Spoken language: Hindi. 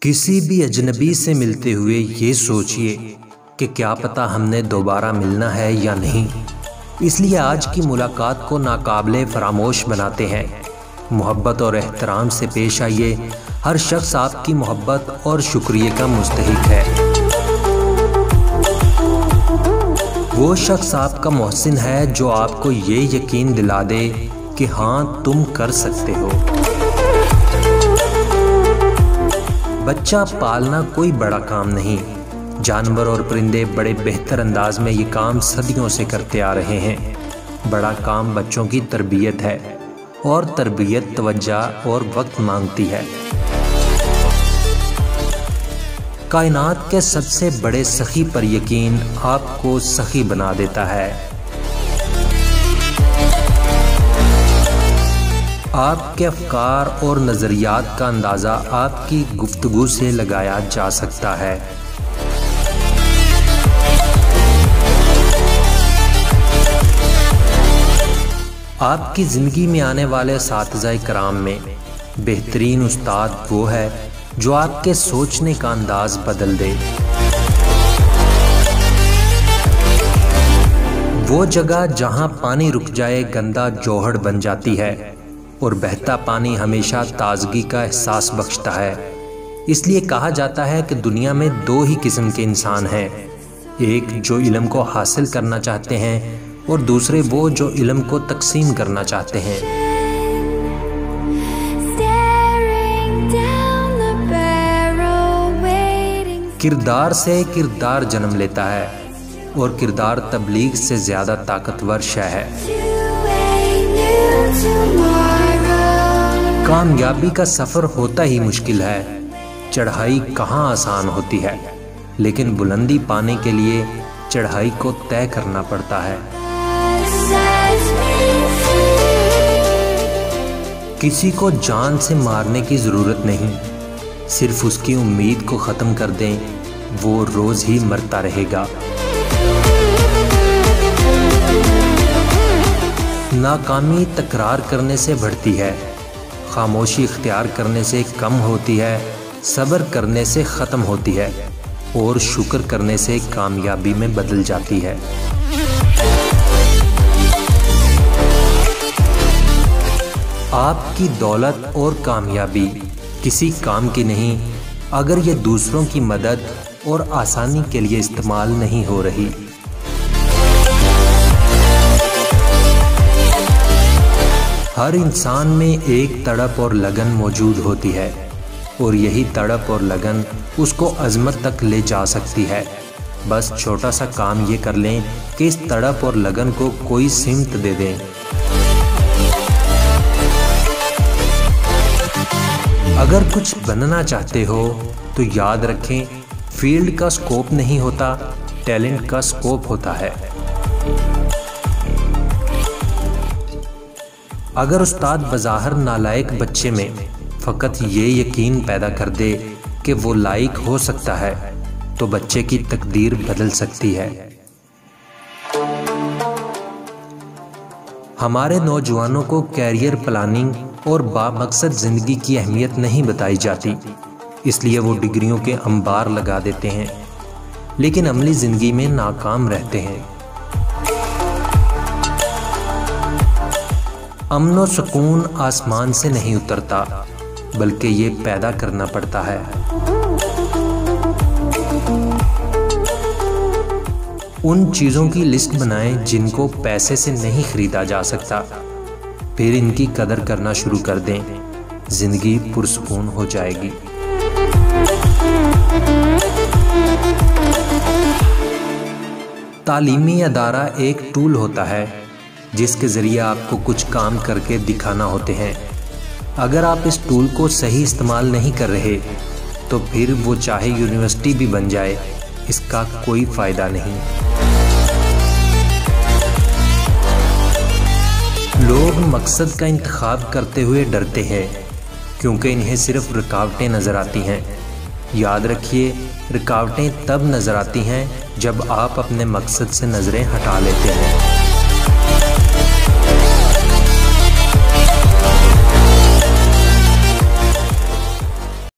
किसी भी अजनबी से मिलते हुए ये सोचिए कि क्या पता हमने दोबारा मिलना है या नहीं। इसलिए आज की मुलाकात को नाकाबिले फरामोश बनाते हैं। मोहब्बत और एहतराम से पेश आइए। हर शख्स आपकी मोहब्बत और शुक्रिया का मुस्तहिक है। वो शख्स आपका मोहसिन है जो आपको ये यकीन दिला दे कि हाँ, तुम कर सकते हो। बच्चा पालना कोई बड़ा काम नहीं। जानवर और परिंदे बड़े बेहतर अंदाज में ये काम सदियों से करते आ रहे हैं। बड़ा काम बच्चों की तरबियत है और तरबियत तवज्जो और वक्त मांगती है। कायनात के सबसे बड़े सखी पर यकीन आपको सखी बना देता है। आपके अफकार और नज़रियात का अंदाज़ा आपकी गुफ्तगू से लगाया जा सकता है। आपकी ज़िंदगी में आने वाले साथिज़ाए कराम में बेहतरीन उस्ताद वो है जो आपके सोचने का अंदाज़ बदल दे। वो जगह जहां पानी रुक जाए गंदा जोहड़ बन जाती है और बहता पानी हमेशा ताजगी का एहसास बख्शता है। इसलिए कहा जाता है कि दुनिया में दो ही किस्म के इंसान हैं, एक जो इल्म को हासिल करना चाहते हैं और दूसरे वो जो इल्म को तकसीम करना चाहते हैं। किरदार से किरदार जन्म लेता है और किरदार तबलीग से ज़्यादा ताकतवर शय है। कामयाबी का सफ़र होता ही मुश्किल है। चढ़ाई कहाँ आसान होती है, लेकिन बुलंदी पाने के लिए चढ़ाई को तय करना पड़ता है। किसी को जान से मारने की ज़रूरत नहीं, सिर्फ उसकी उम्मीद को ख़त्म कर दें, वो रोज़ ही मरता रहेगा। नाकामी तकरार करने से बढ़ती है, खामोशी इख्तियार करने से कम होती है, सब्र करने से ख़त्म होती है और शुक्र करने से कामयाबी में बदल जाती है। आपकी दौलत और कामयाबी किसी काम की नहीं अगर ये दूसरों की मदद और आसानी के लिए इस्तेमाल नहीं हो रही। हर इंसान में एक तड़प और लगन मौजूद होती है और यही तड़प और लगन उसको अज़मत तक ले जा सकती है। बस छोटा सा काम ये कर लें कि इस तड़प और लगन को कोई सिमत दे दें। अगर कुछ बनना चाहते हो तो याद रखें, फील्ड का स्कोप नहीं होता, टैलेंट का स्कोप होता है। अगर उस्ताद बज़ाहिर नालायक बच्चे में फ़कत ये यकीन पैदा कर दे कि वो लायक हो सकता है, तो बच्चे की तकदीर बदल सकती है। हमारे नौजवानों को कैरियर प्लानिंग और बामकसद ज़िंदगी की अहमियत नहीं बताई जाती, इसलिए वो डिग्रियों के अंबार लगा देते हैं, लेकिन अमली ज़िंदगी में नाकाम रहते हैं। अमन व सुकून आसमान से नहीं उतरता, बल्कि ये पैदा करना पड़ता है। उन चीज़ों की लिस्ट बनाएं जिनको पैसे से नहीं खरीदा जा सकता, फिर इनकी कदर करना शुरू कर दें, जिंदगी पुरसुकून हो जाएगी। तालीमी अदारा एक टूल होता है जिसके ज़रिए आपको कुछ काम करके दिखाना होते हैं। अगर आप इस टूल को सही इस्तेमाल नहीं कर रहे तो फिर वो चाहे यूनिवर्सिटी भी बन जाए, इसका कोई फ़ायदा नहीं। लोग मकसद का इंतखाब करते हुए डरते हैं क्योंकि इन्हें सिर्फ रुकावटें नज़र आती हैं। याद रखिए, रुकावटें तब नज़र आती हैं जब आप अपने मकसद से नज़रें हटा लेते हैं।